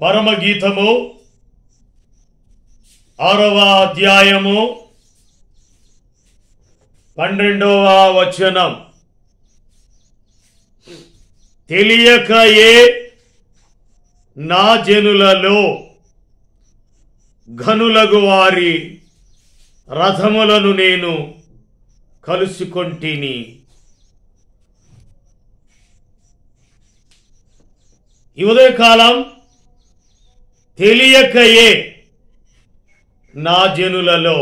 పరమగీతము 6వ అధ్యాయము 12వ వచనం. తెలియకయే నా జనులలో ఘనులగు వారి రథములను నేను కలుసుకొంటిని. ఈ ఉదయకాలం తెలియకయే నా జనులలో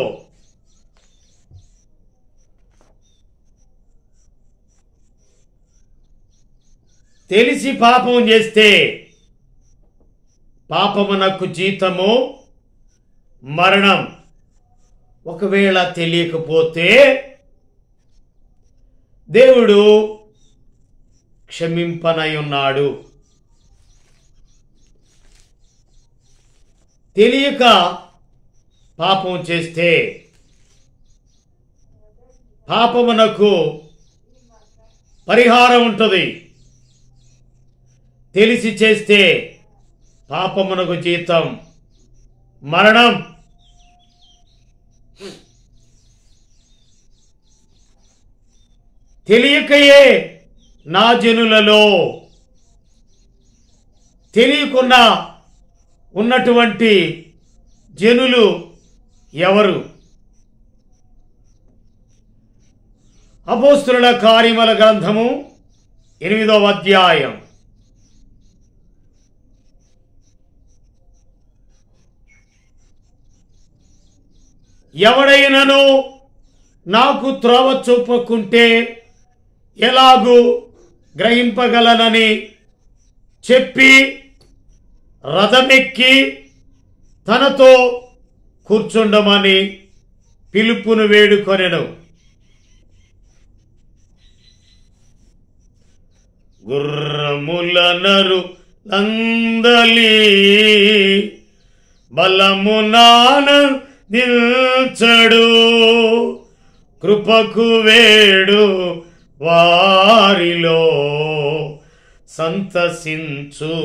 తెలిసి పాపం చేస్తే పాపమునకు జీతము మరణం. ఒకవేళ తెలియకపోతే దేవుడు క్షమింపనయున్నాడు. తెలియక పాపం చేస్తే పాపమునకు పరిహారం ఉంటుంది. తెలిసి చేస్తే పాపమునకు జీతం మరణం. తెలియకయే నా జనులలో తెలియకుండా ఉన్నటువంటి జనులు ఎవరు? అపోస్తలుల కార్యముల గ్రంథము 8వ అధ్యాయం. ఎవడైనను నాకు త్రోవ చూపకుంటే ఎలాగూ గ్రహింపగలనని చెప్పి రథమెక్కి తనతో కూర్చుండమని పిలుపును వేడుకొనెను. గుర్రముల నరులందలి బలమునాన నిల్చడు, కృపకు వేడు వారిలో సంతసించు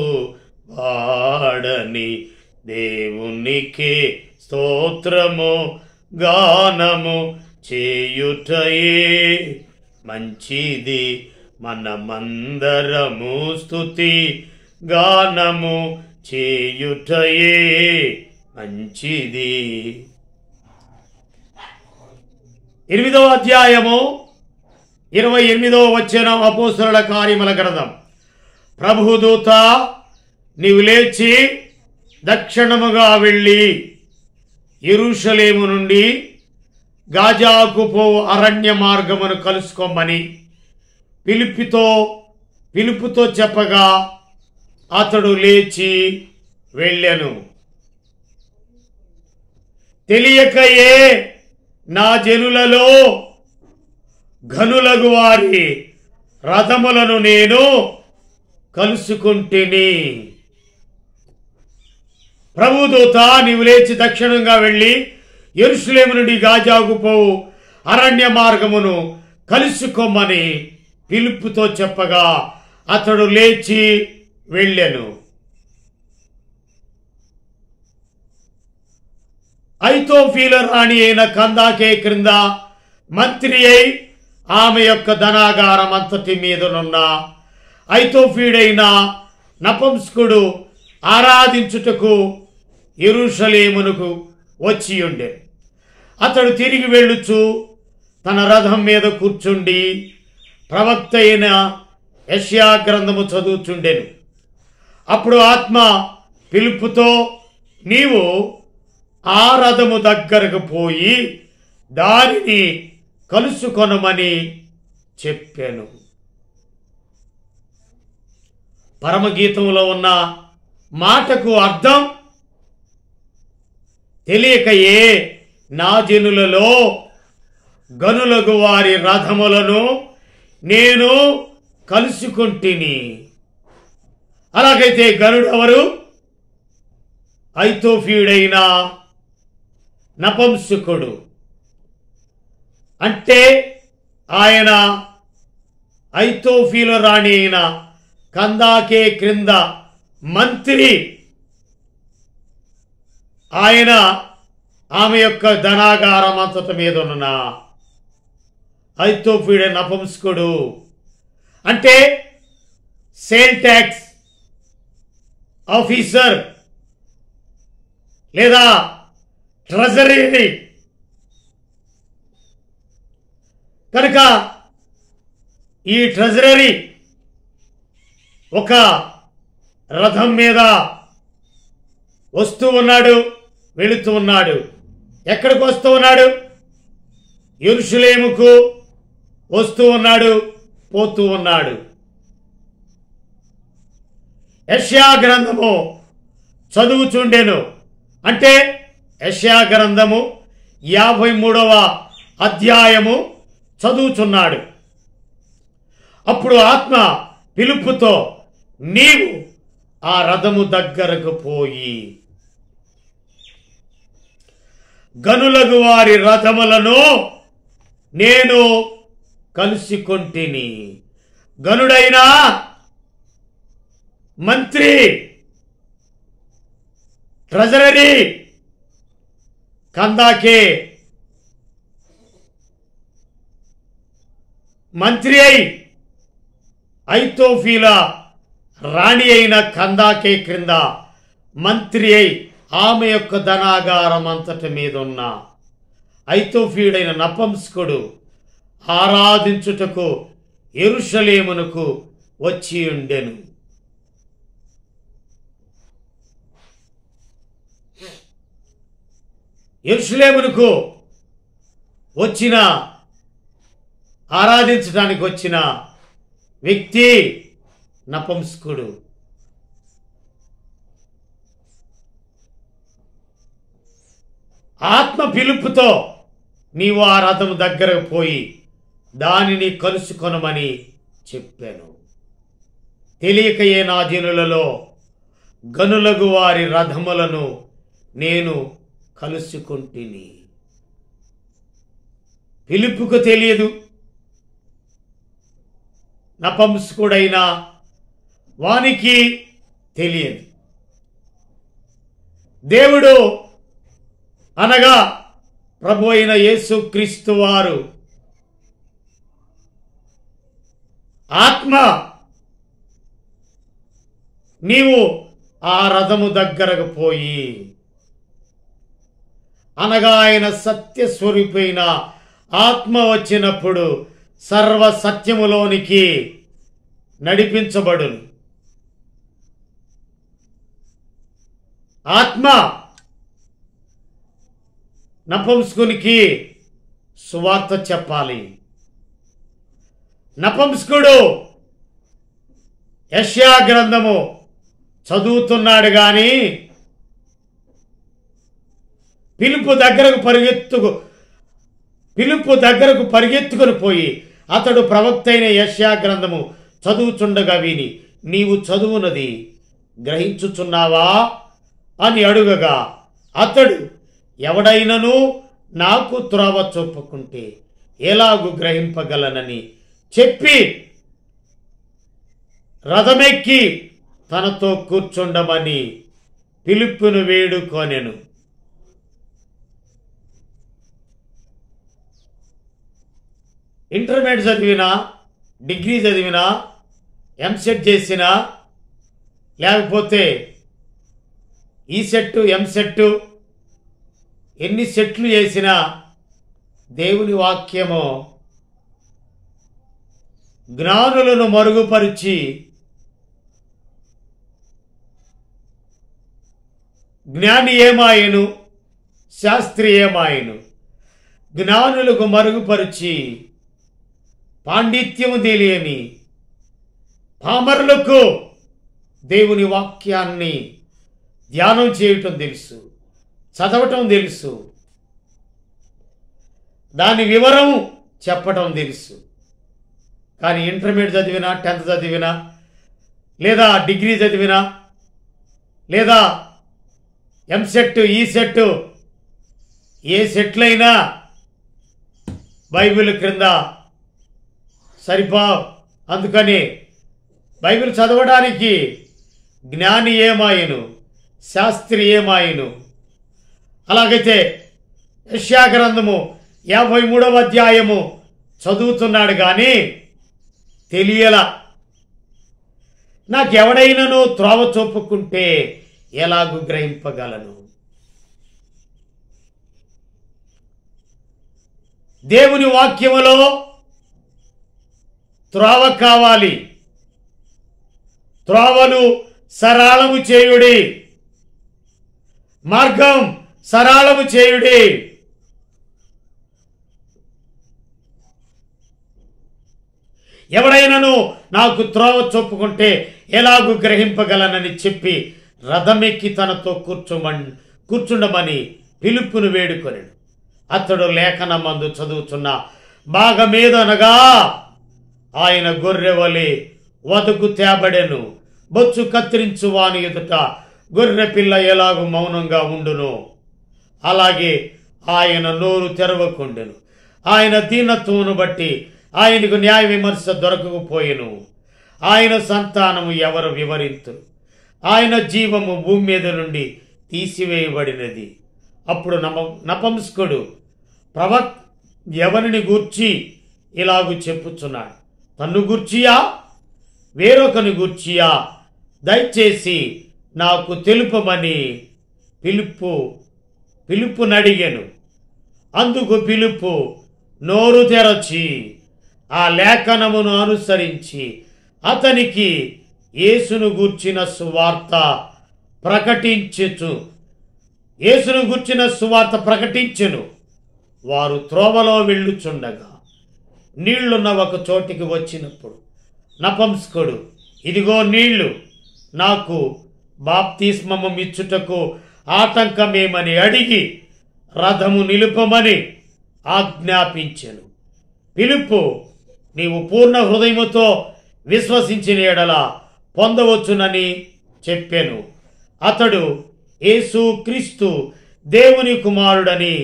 వాడని దేవునికి స్తోత్రము గానము చేయుటయే మంచిది. మనమందరము స్తుతి గానము చేయుటయే మంచిది. 8వ అధ్యాయము 28వ వచనం. అపోస్తలుల కార్యముల గ్రంథం. ప్రభుదూత నీవు లేచి దక్షిణముగా వెళ్ళి యెరూషలేము నుండి గాజాకు పోవు అరణ్య మార్గమును కలుసుకోమని పిలుపుతో చెప్పగా అతడు లేచి వెళ్ళెను. తెలియకయే నా జనులలో ఘనులగు వారి రథములను నేను కలుసుకుంటిని. ప్రభుదూత నీవు లేచి దక్షిణంగా వెళ్ళి యెరూషలేము నుండి గాజాకు పోవు అరణ్య మార్గమును కలుసుకోమని పిలుపుతో చెప్పగా అతడు లేచి వెళ్ళెను. ఐతోఫీల రాణి అయిన కందాకే క్రింద మంత్రి అయి ఆమె యొక్క ధనాగారం అంతటి మీదనున్న ఐతోఫీడైన నపుంసకుడు ఆరాధించుటకు యెరూషలేమునకు వచ్చి ఉండే. అతడు తిరిగి వెళ్ళుచు తన రథం మీద కూర్చుండి ప్రవక్త అయిన యెషయా గ్రంథము చదువుచుండెను. అప్పుడు ఆత్మ పిలుపుతో నీవు ఆ రథము దగ్గరకు పోయి దానిని కలుసుకొనమని చెప్పాను. పరమగీతంలో ఉన్న మాటకు అర్థం తెలియకయే నా జనులలో గనులగు వారి రథములను నేను కలుసుకుంటిని. అలాగైతే గనుడు ఎవరు? ఐతోఫీడైన నపుంసకుడు. అంటే ఆయన ఐతోఫీల రాణి అయిన కందాకే క్రింద మంత్రి ఆయన ఆమె యొక్క ధనాగారం అంతట మీద ఉన్న ఐతోఫీడే నపుంసకుడు, అంటే సేల్ ట్యాక్స్ ఆఫీసర్ లేదా ట్రెజరీ. కనుక ఈ ట్రెజరీ ఒక రథం మీద వస్తూ ఉన్నాడు, వెళుతూ ఉన్నాడు. ఎక్కడికి వస్తూ ఉన్నాడు? యెరూషలేముకు వస్తూ ఉన్నాడు, పోతూ ఉన్నాడు. యెషయా గ్రంథము చదువుచుండెను, అంటే యెషయా గ్రంథము 53వ అధ్యాయము చదువుచున్నాడు. అప్పుడు ఆత్మ పిలుపుతో, నీవు ఆ రథము దగ్గరకు పోయి గనులకు వారి రథములను నేను కలుసుకొంటిని. గనుడైన మంత్రి, ట్రెజరీ, కందాకే మంత్రి అయి ఐతోఫీల రాణి అయిన కందాకే క్రింద మంత్రి అయి ఆమె యొక్క ధనాగారం అంతటి మీద ఉన్న ఐతోఫీయుడైన నపుంసకుడు ఆరాధించుటకు యెరూషలేమునకు వచ్చి ఉండెను. యెరూషలేమునకు వచ్చిన, ఆరాధించడానికి వచ్చిన వ్యక్తి నపుంసకుడు. ఆత్మ పిలుపుతో నీవు ఆ రథం దగ్గరకు పోయి దానిని కలుసుకొనమని చెప్పాను. తెలియకయే నా జనులలో గనులకు వారి రథములను నేను కలుసుకుంటుని. పిలుపుకు తెలియదు, నపుంసకుడైన వానికి తెలియదు. దేవుడు అనగా ప్రభు అయిన యేసుక్రీస్తు వారు ఆత్మ, నీవు ఆ రథము దగ్గరకు పోయి అనగా ఆయన సత్యస్వరూపైన ఆత్మ వచ్చినప్పుడు సర్వ సత్యములోనికి నడిపించబడును. ఆత్మ నపుంసకునికి సువార్త చెప్పాలి. నపుంసకుడు యెషయా గ్రంథము చదువుతున్నాడు గాని పిలుపు దగ్గరకు పరిగెత్తుకుని పోయి అతడు ప్రవక్త అయిన యెషయా గ్రంథము చదువుచుండగా విని, నీవు చదువునది గ్రహించుచున్నావా అని అడుగగా, అతడు ఎవడైనను నాకు త్రోవ చూపుకుంటే ఎలాగు గ్రహింపగలనని చెప్పి రథమెక్కి తనతో కూర్చుండమని పిలుపును వేడుకొనెను. ఇంటర్మీడియట్ చదివినా, డిగ్రీ చదివినా, ఎంసెట్ చేసినా, లేకపోతే ఈసెట్, ఎంసెట్ ఎన్ని సెట్లు చేసినా దేవుని వాక్యము జ్ఞానులను మరుగుపరిచి జ్ఞాని ఏమాయను, శాస్త్రి ఏమాయను. జ్ఞానులకు మరుగుపరిచి పాండిత్యము తెలియని పామరులకు దేవుని వాక్యాన్ని ధ్యానం చేయటం తెలుసు, చదవటం తెలుసు, దాని వివరం చెప్పటం తెలుసు. కానీ ఇంటర్మీడియట్ చదివినా, 10th చదివినా, లేదా డిగ్రీ చదివినా, లేదా ఎంసెట్, ఈసెట్ ఏ సెట్లైనా బైబిల్ క్రింద సరిపోవు. అందుకని బైబిల్ చదవడానికి జ్ఞాని ఏమాయను, శాస్త్రి ఏమాయను, అలాగైతే యెషయా గ్రంథము 53వ అధ్యాయము చదువుతున్నాడు కానీ తెలియలా. నాకెవడైనను త్రోవ చూపుకుంటే ఎలాగూ గ్రహింపగలను. దేవుని వాక్యములో త్రోవ కావాలి. త్రోవను సరళము చేయుడి, మార్గం సరళము చేయుడి. ఎవడైనను నాకు త్రోవ చూపుకుంటే ఎలాగూ గ్రహింపగలనని చెప్పి రథమెక్కి తనతో కూర్చుండమని పిలుపును వేడుకొనెను. అతడు లేఖనమందు చదువుతున్న భాగమేదనగా ఆయన గొర్రెవలే వదకు తేబడెను. బొచ్చు కత్తిరించు వాని ఎదుట గొర్రె పిల్ల ఎలాగూ మౌనంగా ఉండును అలాగే ఆయన నోరు తెరవకుండెను. ఆయన దీనత్వమును బట్టి ఆయనకు న్యాయ విమర్శ దొరకకపోయెను. ఆయన సంతానము ఎవరు వివరింతురు? ఆయన జీవము భూమి మీద నుండి తీసివేయబడినది. అప్పుడు నపంసకుడు ప్రవక్త ఎవరిని గూర్చి ఇలాగు చెప్పుచున్నాడు? తన్ను గూర్చియా వేరొకని గూర్చియా? దయచేసి నాకు తెలుపమని పిలుపునడిగెను. అందుకు పిలుపు నోరు తెరచి ఆ లేఖనమును అనుసరించి అతనికి యేసును గూర్చిన సువార్త ప్రకటించెను. వారు త్రోవలో వెళ్ళుచుండగా నీళ్లున్న ఒక చోటికి వచ్చినప్పుడు నపంసకుడు, ఇదిగో నీళ్లు, నాకు బాప్తిస్మము ఇచ్చుటకు ఆటంకమేమని అడిగి రథము నిలుపమని ఆజ్ఞాపించెను. పిలుపు, నీవు పూర్ణ హృదయముతో విశ్వసించిన ఎడల పొందవచ్చునని చెప్పెను. అతడు యేసు క్రీస్తు దేవుని కుమారుడని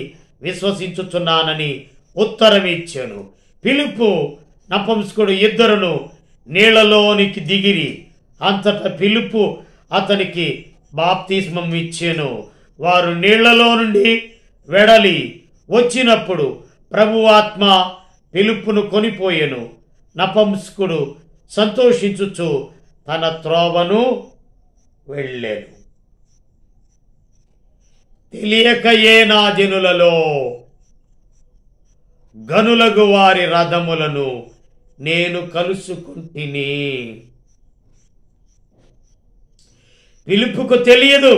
విశ్వసించుచున్నానని ఉత్తరమిచ్చెను. పిలుపు నపంసకుడు ఇద్దరును నీళ్లలోనికి దిగిరి. అంతటా పిలుపు అతనికి బాప్తిస్మం ఇచ్చెను. వారు నీళ్లలో నుండి వెడలి వచ్చినప్పుడు ప్రభువాత్మ పిలుపును కొనిపోయెను. నపంసకుడు సంతోషించుచు తన త్రోవను వెళ్ళెను. తెలియకయే నా జనులలో గనులగు వారి రథములను నేను కలుసుకుంటిని. పిలుపుకు తెలియదు,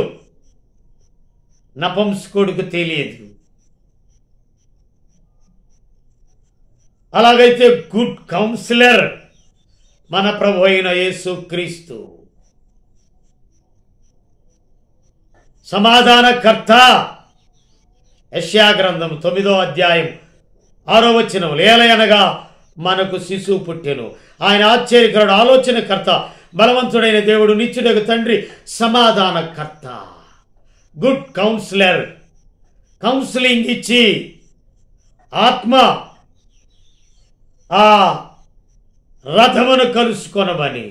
నపంసకుడికి తెలియదు. అలాగైతే గుడ్ కౌన్సిలర్ మన ప్రభు అయిన యేసు క్రీస్తు, సమాధానకర్త. యెషయా గ్రంథం 9వ అధ్యాయం 6వ వచనములు, ఏలయనగా మనకు శిశువు పుట్టెను, ఆయన ఆశ్చర్యకరుడు, ఆలోచనకర్త, బలవంతుడైన దేవుడు, నిత్యుడగు తండ్రి, సమాధానకర్త. గుడ్ కౌన్సిలర్, కౌన్సిలింగ్ ఇచ్చి ఆత్మ ఆ రథమును కలుసుకొనమని,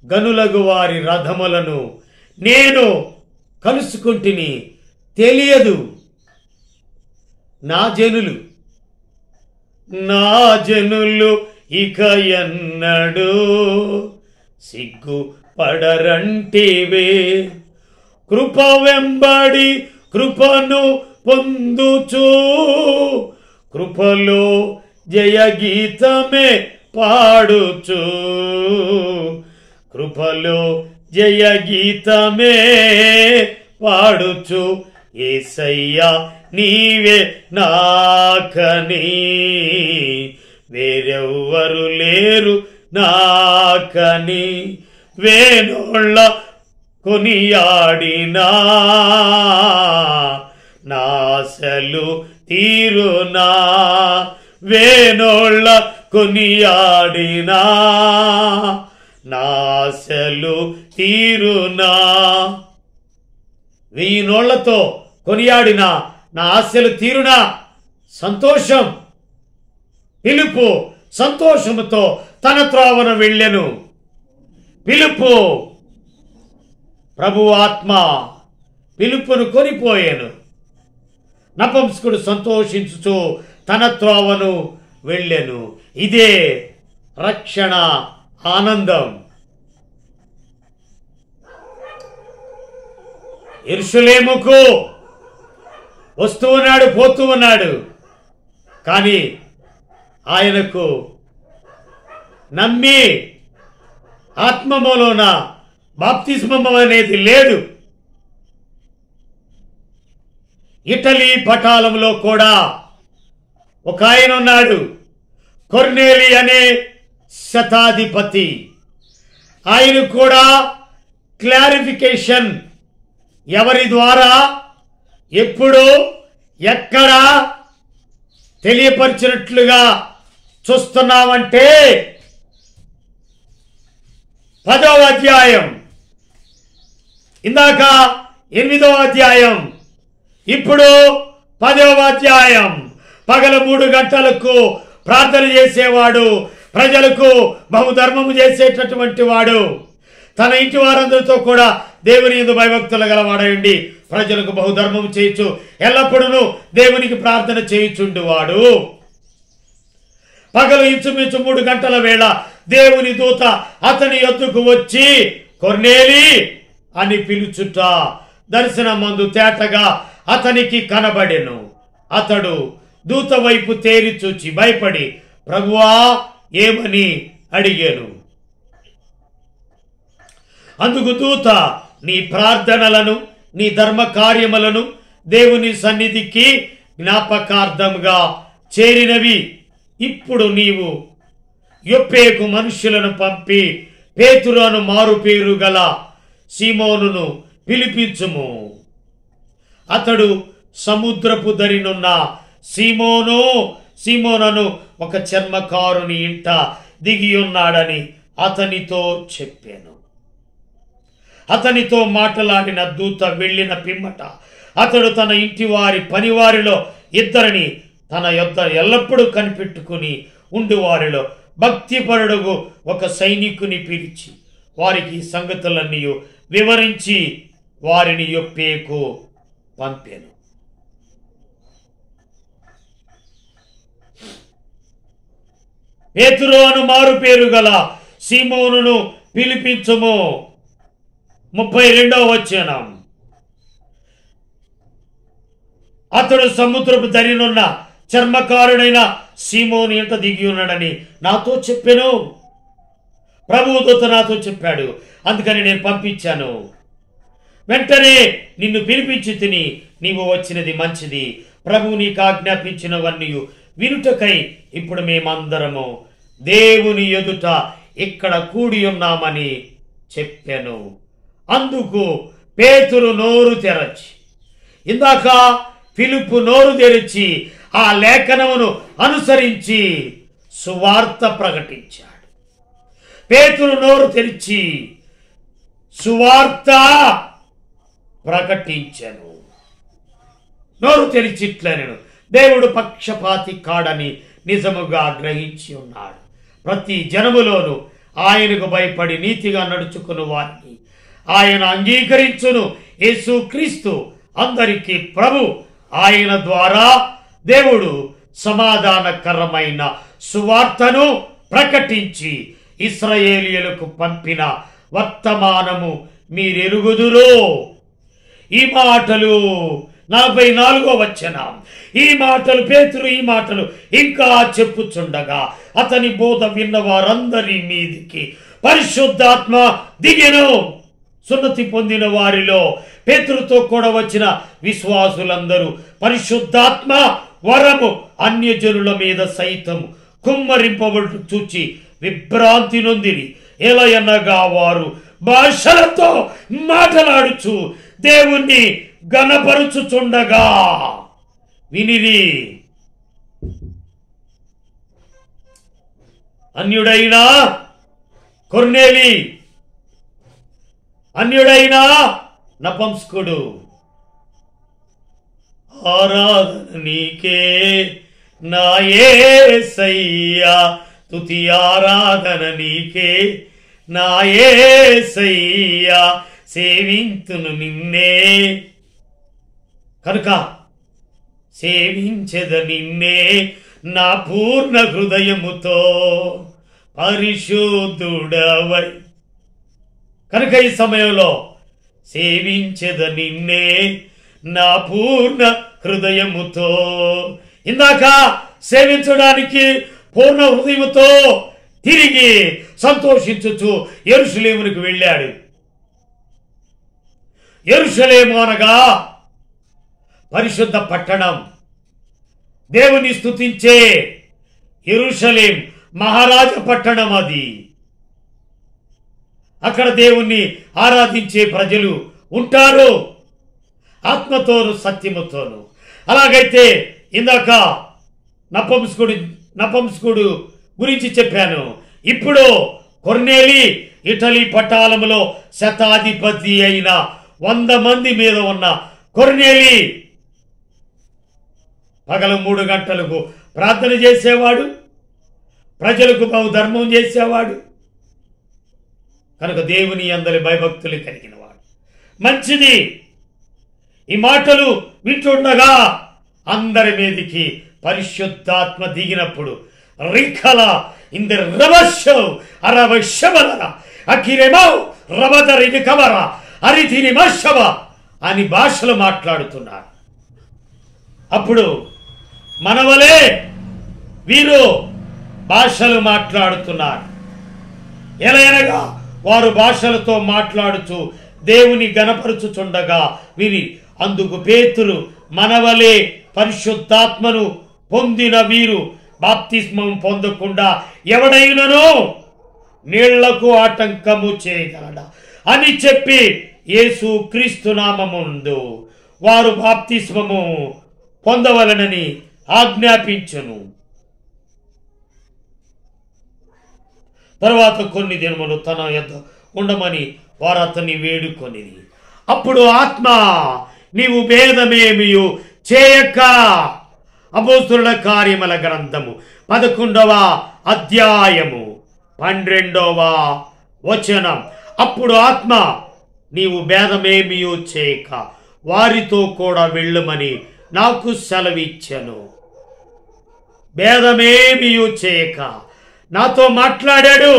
గనులగు వారి రథములను నేను కలుసుకుంటుని. తెలియదు. నా జనులు ఇక ఎన్నడు సిగ్గు పడరంటివే, కృప వెంబడి కృపను పొందుచు, కృపలో జయ గీతమే పాడుచు, కృపలో జయ గీతమే పాడుచు, యేసయ్యా నీవే నాకని, వేరెవ్వరు లేరు నాకని, వేనోళ్ళ కొనియాడినా నాశలు తీరునా, వేనోళ్ళ కొనియాడినా నాశలు తీరునా. 1000 నోళ్లతో కొనియాడిన నా ఆశలు తీరునా. సంతోషం. పిలుపు సంతోషముతో తన త్రోవన వెళ్ళెను. పిలుపు ప్రభు ఆత్మ పిలుపును కొనిపోయాను. నపుంసకుడు సంతోషించుచు తన త్రోవను వెళ్ళెను. ఇదే రక్షణ ఆనందం. యెరూషలేముకు వస్తూ ఉన్నాడు, పోతూ ఉన్నాడు. కానీ ఆయనకు నమ్మి ఆత్మములోన బాప్తిస్మము అనేది లేదు. ఇటలీ పటాలంలో కూడా ఒక ఆయన ఉన్నాడు, కొర్నేలి అనే శతాధిపతి. ఆయన కూడా క్లారిఫికేషన్ ఎవరి ద్వారా, ఎప్పుడు, ఎక్కడ తెలియపరిచినట్లుగా చూస్తున్నామంటే 10వ అధ్యాయం, ఇందాక 8వ అధ్యాయం, ఇప్పుడు 10వ అధ్యాయం. పగల 3 గంటలకు ప్రార్థన చేసేవాడు, ప్రజలకు బహుధర్మము చేసేటటువంటి వాడు, తన ఇంటి వారందరితో కూడా దేవుని యందు భయభక్తులు గలవాడయండి ప్రజలకు బహుధర్మము చేయొచ్చు, ఎల్లప్పుడూ దేవునికి ప్రార్థన చేయుచుండువాడు. పగలు ఇంచుమించు 3 గంటల వేళ దేవుని దూత అతని యొద్దకు వచ్చి కొర్నేలి అని పిలుచుట దర్శనమందు తేటగా అతనికి కనబడెను. అతడు దూత వైపు తేరి చూచి భయపడి, ప్రభువా ఏమని అడిగాను. అందుకు దూత, నీ ప్రార్థనలను, నీ ధర్మ కార్యములను దేవుని సన్నిధికి జ్ఞాపకార్థంగా చేరినవి. ఇప్పుడు నీవు యొప్పేకు మనుష్యులను పంపి పేతురు అను మారు పేరు గల సీమోనును పిలిపించుము. అతడు సముద్రపు దరినున్న సీమోనను ఒక చర్మకారుని ఇంట దిగి ఉన్నాడని అతనితో చెప్పాను. అతనితో మాట్లాడిన దూత వెళ్ళిన పిమ్మట అతడు తన ఇంటి వారి పనివారిలో 2 తన యొద్ద ఎల్లప్పుడూ కనిపెట్టుకుని ఉండి వారిలో భక్తిపరుడుగు ఒక సైనికుని పిలిచి వారికి సంగతులన్నీ వివరించి వారిని యొప్పేకు పంపాను. పేతురు అను మారు పేరు గల సీమోనును పిలిపించుము. 32వ వచనం. అతడు సముద్రపు దరినున్న చర్మకారుడైన సీమోను ఇంట దిగి ఉన్నాడని నాతో చెప్పాను. ప్రభువు దూత నాతో చెప్పాడు, అందుకని నేను పంపించాను. వెంటనే నిన్ను పిలిపించి తిని నీవు వచ్చినది మంచిది. ప్రభువు నీకు ఆజ్ఞాపించినవన్నీ వినుటకై ఇప్పుడు మేమందరము దేవుని ఎదుట ఇక్కడ కూడి ఉన్నామని చెప్పాను. అందుకు పేతురు నోరు తెరచి, ఇందాక ఫిలిప్పు నోరు తెరిచి ఆ లేఖనమును అనుసరించి సువార్త ప్రకటించాడు. పేతురు నోరు తెరిచి సువార్త ప్రకటించెను. నోరు తెరిచిట్లనెను, దేవుడు పక్షపాతి కాడని నిజముగా గ్రహించి ఉన్నాడు. ప్రతి జనములోను ఆయనకు భయపడి నీతిగా నడుచుకుని వారిని ఆయన అంగీకరించును. యేసుక్రీస్తు అందరికీ ప్రభు. ఆయన ద్వారా దేవుడు సమాధానకరమైన సువార్తను ప్రకటించి ఇశ్రాయేలీయులకు పంపిన వర్తమానము మీరెరుగుదురు. ఈ మాటలు 44వ వచనం. ఈ మాటలు పేతురు ఈ మాటలు ఇంకా చెప్పుచుండగా అతని బోధ విన్న వారందరి మీదికి పరిశుద్ధాత్మ దిగెను. సున్నతి పొందిన వారిలో పేతురుతో కూడా వచ్చిన విశ్వాసులందరూ పరిశుద్ధాత్మ వరము అన్యజనుల మీద సైతం కుమ్మరింపబడు చూచి విభ్రాంతి నొందిరి. ఎలయనగా వారు భాషలతో మాట్లాడుచు దేవుణ్ణి గణపరుచుచుండగా వినిరి. అన్యుడైన కొర్నేలి, అన్యుడైన నపుంసకుడు, ఆరాధన నీకే నా యేసయ్యా, స్తుతి ఆరాధన నీకే నా యేసయ్యా, సేవింతును నిన్నే కనుక సేవించెద నిన్నే నా పూర్ణ హృదయముతో పరిశుద్ధుడవై. కనుక ఈ సమయంలో సేవించెద నిన్నే నా పూర్ణ హృదయముతో. ఇందాక సేవించడానికి పూర్ణ హృదయముతో తిరిగి సంతోషించుచు యెరూషలేమునకు వెళ్ళాడు. యెరూషలేము అనగా పరిశుద్ధ పట్టణం, దేవుని స్తుతించే యెరూషలేం మహారాజ పట్టణం. అది అక్కడ దేవుణ్ణి ఆరాధించే ప్రజలు ఉంటారు, ఆత్మతోను సత్యముతోను. అలాగైతే ఇందాక నపుంసకుడు గురించి చెప్పాను. ఇప్పుడు కొర్నేలి ఇటలీ పటాలంలో శతాధిపతి అయిన 100 మంది మీద ఉన్న కొర్నేలి పగలు 3 గంటలకు ప్రార్థన చేసేవాడు, ప్రజలకు బహుధర్మం చేసేవాడు. కనుక దేవుని అందరి భయభక్తులు కలిగిన వాడు. మంచిది. ఈ మాటలు వింటుండగా అందరి మీదికి పరిశుద్ధాత్మ దిగినప్పుడు రిఖల ఇంద రవశౌ అరవశవల అఖిరేమౌ రవదరిని కవర అరితిని మశవ అని భాషలు మాట్లాడుతున్నారు. అప్పుడు మనవలే వీరు భాషలు మాట్లాడుతున్నారు. ఎలా అనగా వారు భాషలతో మాట్లాడుచు దేవుని గణపరుచుచుండగా విని, అందుకు పేతురు, మనవలే పరిశుద్ధాత్మను పొందిన వీరు బాప్తిస్మం పొందకుండా ఎవడైనను నీళ్లకు ఆటంకము చేయగలడా అని చెప్పి యేసు క్రీస్తు నామముందు వారు బాప్తిస్మము పొందవలనని ఆజ్ఞాపించును. తర్వాత కొన్ని దినములు తన యొద్ద ఉండమని వారు అతన్ని వేడుకొని, అప్పుడు ఆత్మ నీవు భేదమేమియు చేయక. అపోస్తుల కార్యముల గ్రంథము 11వ అధ్యాయము 12వ వచనం. అప్పుడు ఆత్మ నీవు భేదమేమియు చేయక వారితో కూడా వెళ్ళమని నాకు సెలవిచ్చెను. భేదమేమియు చేయక నాతో మాట్లాడాడు.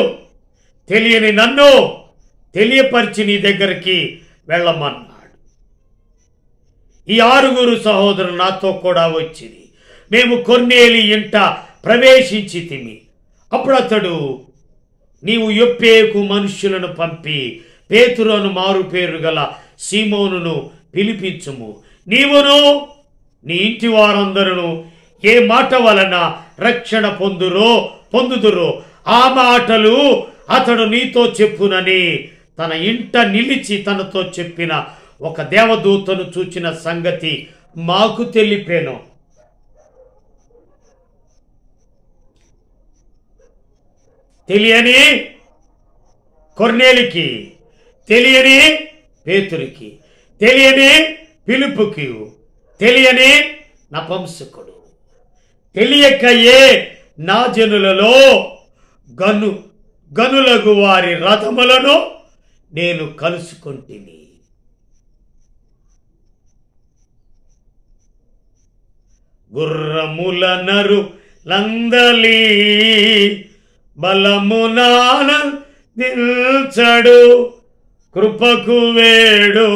తెలియని నన్ను తెలియపరిచి నీ దగ్గరికి వెళ్ళమన్నాడు. ఈ 6 సహోదరులు నాతో కూడా వచ్చింది. మేము కొర్నేలి ఇంట ప్రవేశించి తిమి. అప్పుడు అతడు, నీవు యొప్పేకు మనుష్యులను పంపి పేతురును మారు పేరు గల సీమోనును పిలిపించుము. నీవును నీ ఇంటి వారందరూ ఏ మాట వలన రక్షణ పొందుదురో ఆ మాటలు అతడు నీతో చెప్పునని తన ఇంట నిలిచి తనతో చెప్పిన ఒక దేవదూతను చూచిన సంగతి మాకు తెలిపాను. తెలియని కొర్నేలికి, తెలియని పేతురికి, తెలియని ఫిలిప్పుకి, తెలియని నపుంసకుడు, తెలియకయే నా జనులలో గనులగు వారి రథములను నేను కలుసుకొంటిని. గుర్రముల నరు లందలి బలమునాన నిల్చడు కృపకు వేడు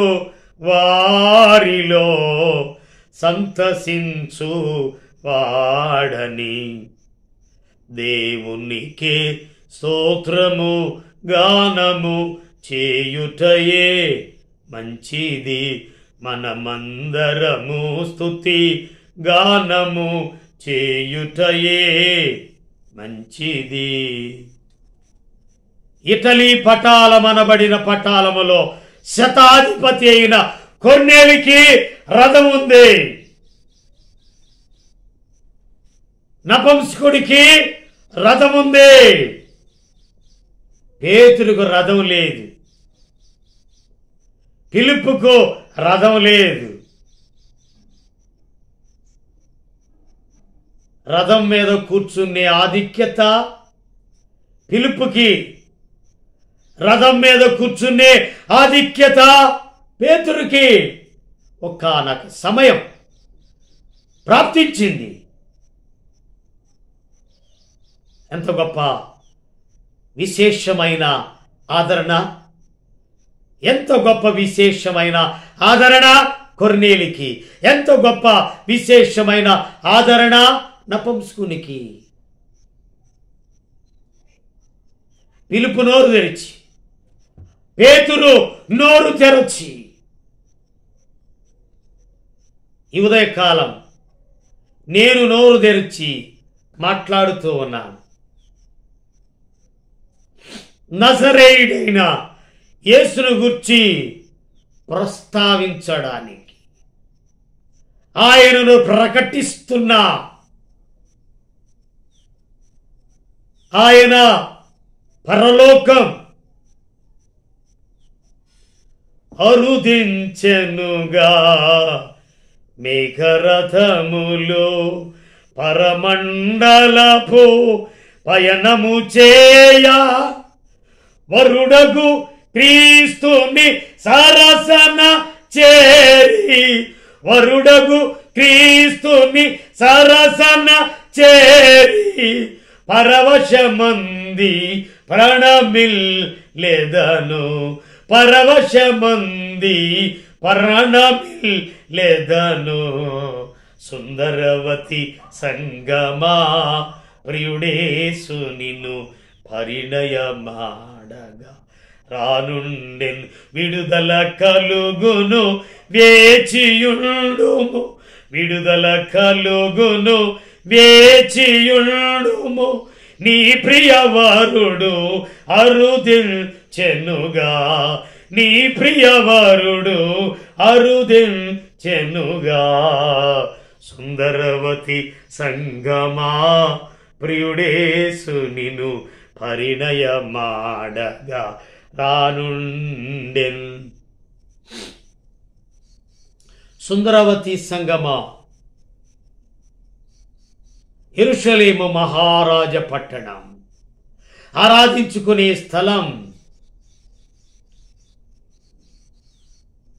వారిలో సంతసించు వాడని. దేవునికి స్తోత్రము గానము చేయుటయే మంచిది. మనమందరము స్తుతి గానము చేయుటయే మంచిది. ఇటలీ పటాలమనబడిన పటాలములో శతాధిపతి అయిన కొర్నేలికి రథం ఉంది. నపుంసకుడికి రథం ఉంది. పేతురుకు రథం లేదు. ఫిలిప్పుకు రథం లేదు. రథం మీద కూర్చునే ఆధిక్యత ఫిలిప్పుకి, రథం మీద కూర్చునే ఆధిక్యత పేతురుకి ఒకానొక సమయం ప్రాప్తించింది. ఎంత గొప్ప విశేషమైన ఆదరణ, ఎంత గొప్ప విశేషమైన ఆదరణ కొర్నేలికి, ఎంత గొప్ప విశేషమైన ఆదరణ నపుంసకునికి. పిలుపు నోరు తెరిచి, పేతురు నోరు తెరచి, ఈ ఉదయకాలం నేను నోరు తెరిచి మాట్లాడుతూ ఉన్నాను. నజరేయుడైన యేసును గూర్చి ప్రస్తావించడానికి, ఆయనను ప్రకటిస్తున్నా, ఆయన పరలోకం అరుదించెనుగా, మేఘరథములో పరమండలపు పయనము చేయ, వరుడగు క్రీస్తుని సరసన చేరి, వరుడగు క్రీస్తుని సరసన చేరి, పరవశమంది ప్రణమిల్లెదను, పరవశమంది ప్రణమిల్లెదను. సుందరవతి సంగమా, ప్రియుడేసు నిన్ను పరిణయమాడగా, రానుండెన్ విడుదల కలుగును, వేచియుండుము, విడుదల కలుగును, వేచియుండుము. నీ ప్రియవరుడు అరుదించెనుగా, నీ ప్రియవరుడు అరుదించెనుగా. సుందరవతి సంగమా, ప్రియుడేసు నిన్ను పరిణయమాడగా, రానుండెన్. సుందరవతి సంగమా, యెరూషలేము మహారాజ పట్టణం, ఆరాధించుకునే స్థలం.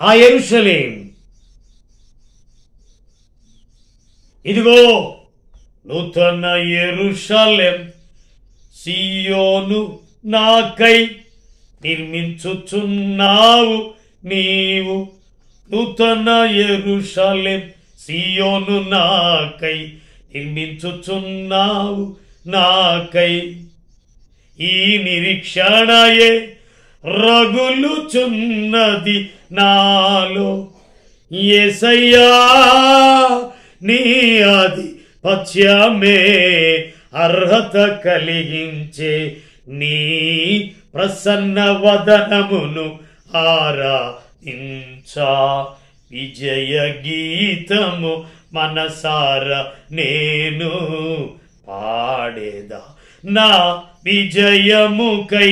ఆ యెరూషలేం, ఇదిగో నూతన యెరూషలేం సియోను నాకై నిర్మించుచున్నావు నీవు. నూతన యెరూషలేం సియోను నాకై నిర్మించుచున్నావు నాకై. ఈ నిరీక్షణయే రగులుచున్నది నాలో, యేసయ్యా నీ ఆధిపత్యమే అర్హత కలిగించే, నీ ప్రసన్న వదనమును ఆరాధించా. విజయ గీతము మనసార నేను పాడేదా, నా విజయముకై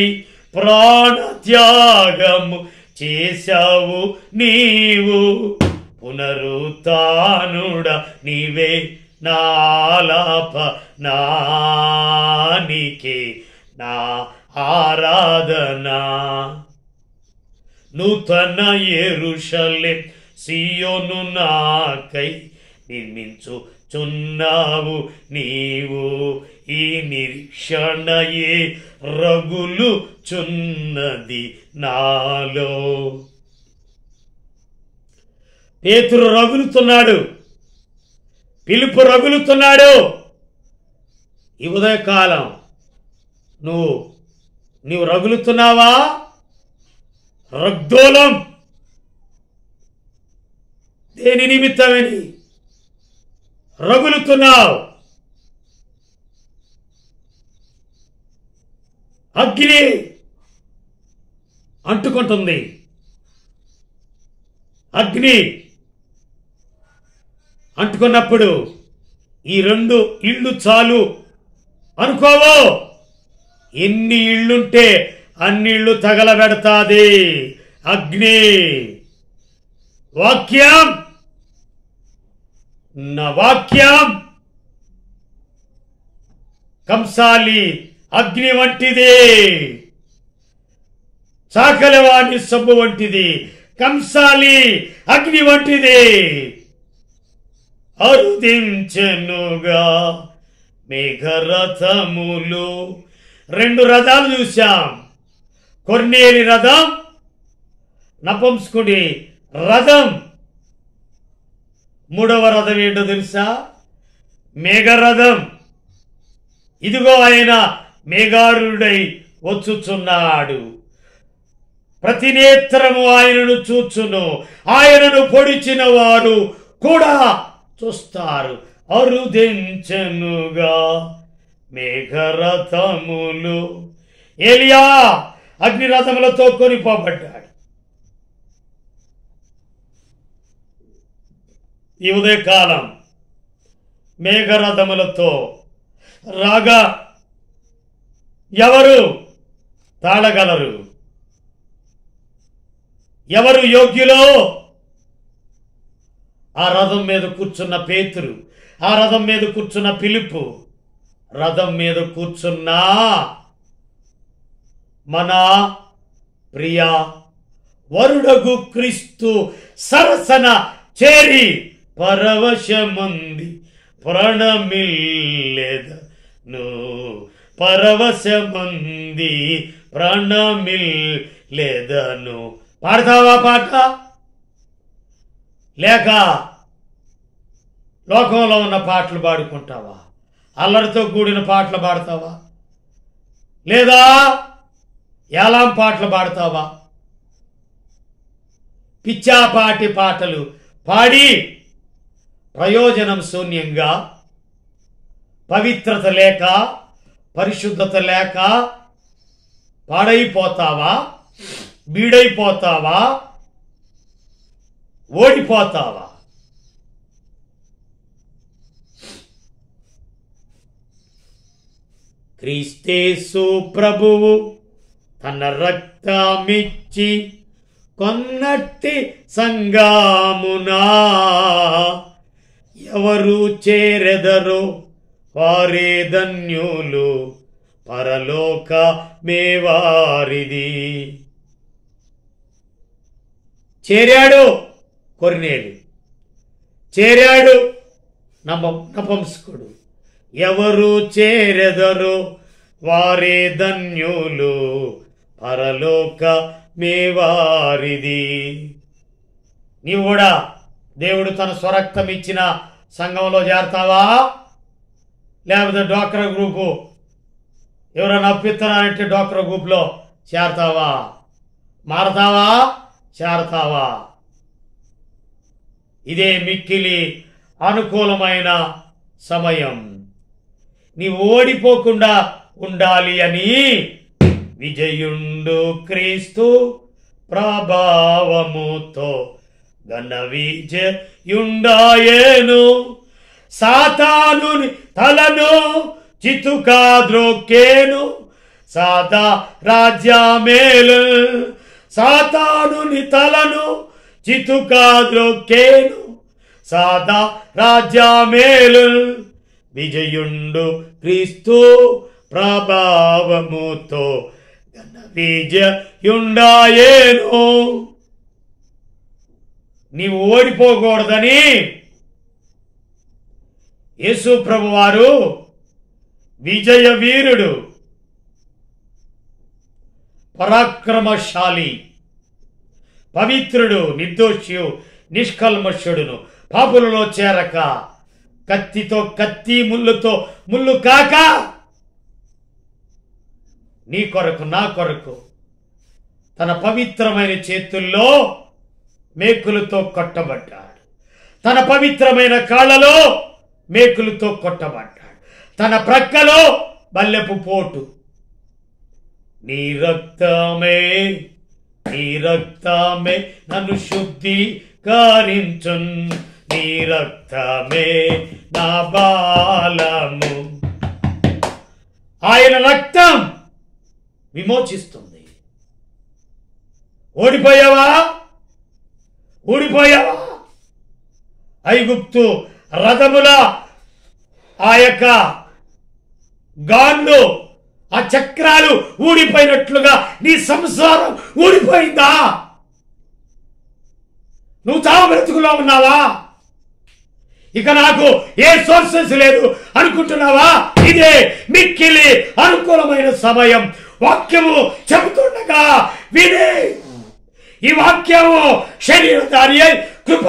ప్రాణత్యాగము చేశావు నీవు. పునరుత్థానుడా నీవే, నాలాప నానికే నా ఆరాధనా. నూతన యెరూషలేం సియోను నాకై నిర్మించుచున్నావు నీవు. ఈ నిరీక్షణయే రగులుచున్నది నాలో. పేతురు రగులుతున్నాడు, పిలుపు రగులుతున్నాడు. ఈ ఉదయకాలం నువ్వు రగులుతున్నావా? రగ్దోలం దేని నిమిత్తమని రగులుతున్నావు? అగ్ని అంటుకుంటుంది. అగ్ని అంటుకున్నప్పుడు ఈ 2 ఇళ్ళు చాలు అనుకోవో. ఎన్ని ఇళ్ళుంటే అన్ని ఇళ్ళు తగలబెడతాది అగ్ని. వాక్యం, నా వాక్యం కంసాలి అగ్ని వంటిది, చాకలివాణి సబ్బు వంటిది, కంసాలి అగ్ని వంటిది. అరుదించెనుగా మేఘరథములు. 2 రథాలు చూశాం. కొర్నేలి రథం, నపుంసకుడి రథం. 3వ రథం ఏంటో తెలుసా? మేఘరథం. ఇదిగో ఆయన మేఘారుడై వచ్చుచున్నాడు. ప్రతి నేత్రము ఆయనను చూచును, ఆయనను పొడిచిన వారు కూడా చూస్తారు. అరుదించెనుగా మేఘరథములు. ఏలియా అగ్నిరథములతో కొనిపోబడ్డాడు. ఈ ఉదయకాలం మేఘరథములతో రాగా ఎవరు తాళగలరు? ఎవరు యోగ్యులో? ఆ రథం మీద కూర్చున్న పేతురు, ఆ రథం మీద కూర్చున్న ఫిలిప్పు, రథం మీద కూర్చున్న మన ప్రియ వరుడగు క్రీస్తు సరసన చేరి పరవశమంది ప్రాణమిల్లెదను. పరవశమంది ప్రాణమిల్లెదను. పాడతావా పాట? లేక లోకంలో ఉన్న పాటలు పాడుకుంటావా? అల్లరితో కూడిన పాటలు పాడతావా? లేదా యాలాం పాటలు పాడతావా? పిచ్చాపాటి పాటలు పాడి ప్రయోజనం శూన్యంగా, పవిత్రత లేక, పరిశుద్ధత లేక పాడైపోతావా? బీడైపోతావా? ఓడిపోతావా? క్రీస్తేసు ప్రభువు తన రక్తమిచ్చి కొన్నట్టి సంగామునా ఎవరు చేరెదరో వారే ధన్యులు, పరలోక మేవారిది. చేరాడు కొర్నేలి, చేరాడు నపుంసకుడు. ఎవరు చేరెదరో వారే ధన్యులు, పరలోక మేవారిది. నీవు కూడా దేవుడు తన స్వరక్తం ఇచ్చిన సంఘంలో చేరతావా? లేకపోతే డ్వాక్రా గ్రూపు ఎవరైనా అప్పిస్తున్నారంటే డ్వాక్రా గ్రూప్లో చేరతావా? మారతావా? చేరతావా? ఇదే మిక్కిలి అనుకూలమైన సమయం. నీవు ఓడిపోకుండా ఉండాలి అని విజయుండు క్రీస్తు ప్రభావముతో ఘన విజయుండాయేను. సాతానుని తలను చితుకా ద్రోక్కేను, సాదా రాజ్యమేలు. సాతానుని తలను చితుకా ద్రోక్కేను, సాదా రాజ్యమేలు. విజయుండు క్రీస్తు ప్రభావముతో ఘన విజయుండాయేను. నీవు ఓడిపోకూడదని యేసు ప్రభువారు విజయ వీరుడు, పరాక్రమశాలి, పవిత్రుడు, నిర్దోషియు, నిష్కల్మషుడును, పాపులలో చేరక, కత్తితో కత్తి, ముళ్ళుతో ముళ్ళు కాక, నీ కొరకు నా కొరకు తన పవిత్రమైన చేతుల్లో మేకులతో కొట్టబడ్డాడు. తన పవిత్రమైన కాళ్ళలో మేకులతో కొట్టబడ్డాడు. తన ప్రక్కలో బల్లెపు పోటు. నీ రక్తమే, నీ రక్తమే నన్ను శుద్ధీకరించున్. నీ రక్తమే నా బాలము. ఆయన రక్తం విమోచిస్తుంది. ఓడిపోయావా? ఊడిపోయావా? ఐగుప్తు రథముల ఆ యొక్క గాన్లు, ఆ చక్రాలు ఊడిపోయినట్లుగా నీ సంసారం ఊడిపోయిందా? నువ్వు చావు బ్రతుకులో ఉన్నావా? ఇక నాకు ఏ సోర్సెస్ లేదు అనుకుంటున్నావా? ఇదే మిక్కిలి అనుకూలమైన సమయం. వాక్యము చెబుతుండగా వినే. ఈ వాక్యము శరీరధారి అయి కృప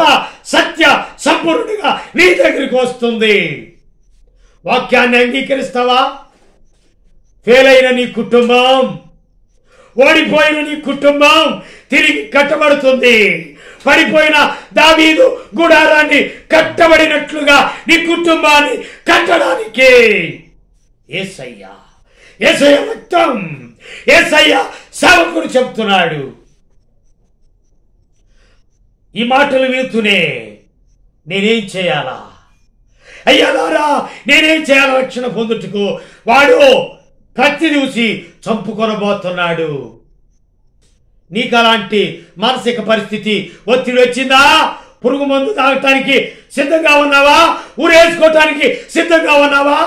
సత్య సంపూర్ణుడిగా నీ దగ్గరికి వస్తుంది. వాక్యాన్ని అంగీకరిస్తావా? ఫెయిల్ అయిన నీ కుటుంబం, ఓడిపోయిన నీ కుటుంబం తిరిగి కట్టబడుతుంది. పడిపోయిన దావీదు గుడారాన్ని కట్టబడినట్లుగా నీ కుటుంబాన్ని కట్టడానికి యేసయ్య రక్తం, యేసయ్య సేవకుడు చెప్తున్నాడు. ఈ మాటలు వింటూనే నేనేం చేయాలా అయ్యారా, నేనేం చేయాలా రక్షణ పొందుటకు? వాడు కత్తి చూసి చంపుకొనబోతున్నాడు. నీకు అలాంటి మానసిక పరిస్థితి ఒత్తిడి వచ్చిందా? పురుగు మందు తాగటానికి సిద్ధంగా ఉన్నావా? ఊరేసుకోవటానికి సిద్ధంగా ఉన్నావా?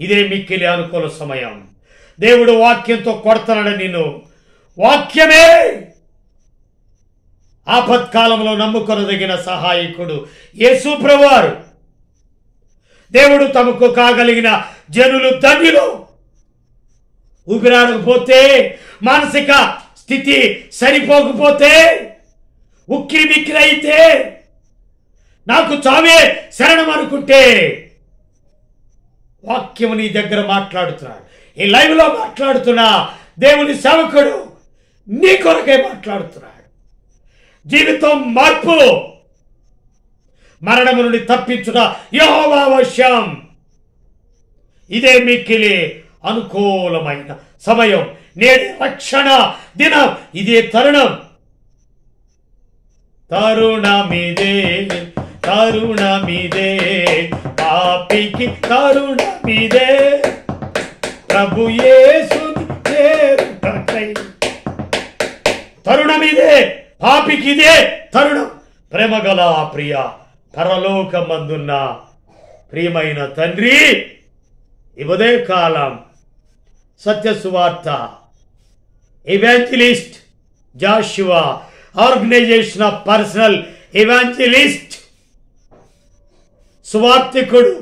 ఇదే మిక్కిలి అనుకూల సమయం. దేవుడు వాక్యంతో కొడతాడు నిన్ను. వాక్యమే ఆపత్కాలంలో నమ్ముకొనదగిన సహాయకుడు యేసు ప్రభువారు. దేవుడు తమకు కాగలిగిన జనులు ధన్యులు. ఊపిరాడకపోతే, మానసిక స్థితి సరిపోకపోతే, ఉక్కిరి బిక్కిరి అయితే, నాకు చావే శరణం అనుకుంటే, వాక్యము నీ దగ్గర మాట్లాడుతున్నాడు. ఈ లైవ్ లో మాట్లాడుతున్నా దేవుని సేవకుడు నీ కొరకే మాట్లాడుతున్నాడు. జీవితం మార్పు, మరణము నుండి తప్పించుట యెహోవా వశం. ఇదే మిక్కిలి అనుకూలమైన సమయం. నేటి రక్షణ దినం, ఇదే తరుణం. తరుణమిదే, తరుణమిదే, పాపికి తరుణమిదే, ప్రభు యేసుని చేరుటకై. తరుణమిదే, పాపికి ఇదే తరుణం. ప్రేమగల ప్రియ పరలోకమందున్న ప్రియమైన తండ్రి, ఈ ఉదయకాలం సత్య సువార్త evangelist Joshua, organisation of personal evangelist సువార్తికుడు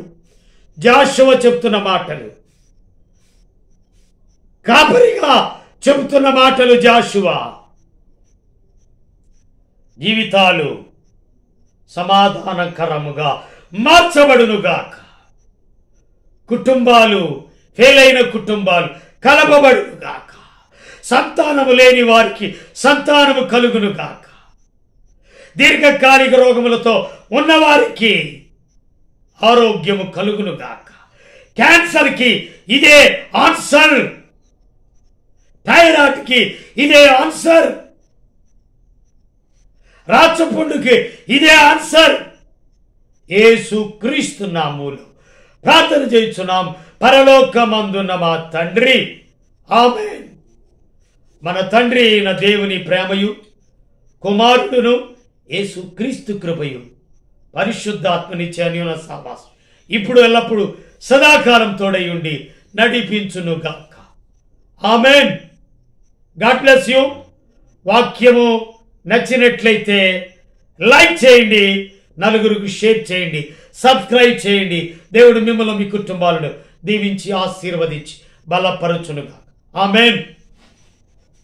జాషువా చెప్తున్న మాటలు, కాపరిగా చెబుతున్న మాటలు జాషువా. జీవితాలు సమాధానకరముగా మార్చబడునుగాక. కుటుంబాలు, ఫెయిల్ అయిన కుటుంబాలు కలపబడునుగాక. సంతానము లేని వారికి సంతానము కలుగునుగాక. దీర్ఘకాలిక రోగములతో ఉన్నవారికి ఆరోగ్యము కలుగునుగాక. క్యాన్సర్కి ఇదే ఆన్సర్, థైరాయిడ్కి ఇదే ఆన్సర్, రాచపుండుకి ఇదే ఆన్సర్. యేసు క్రీస్తు నామములో ప్రార్థన చేయుచున్నాం పరలోకమందున్న మా తండ్రి, ఆమేన్. మన తండ్రి అయిన దేవుని ప్రేమయు, కుమారుడును యేసు క్రీస్తు కృపయు, పరిశుద్ధాత్మనిచ్చే అన్యోన్య సహవాసం ఇప్పుడు ఎల్లప్పుడు సదాకాలం తోడై ఉండి నడిపించునుగాక. ఆమేన్. God bless you. వాక్యము నచ్చినట్లయితే లైక్ చేయండి, నలుగురికి షేర్ చేయండి, సబ్స్క్రైబ్ చేయండి. దేవుడు మిమ్మల్ని, మీ కుటుంబాలను దీవించి ఆశీర్వదించి బలపరచునుగాక. ఆమేన్.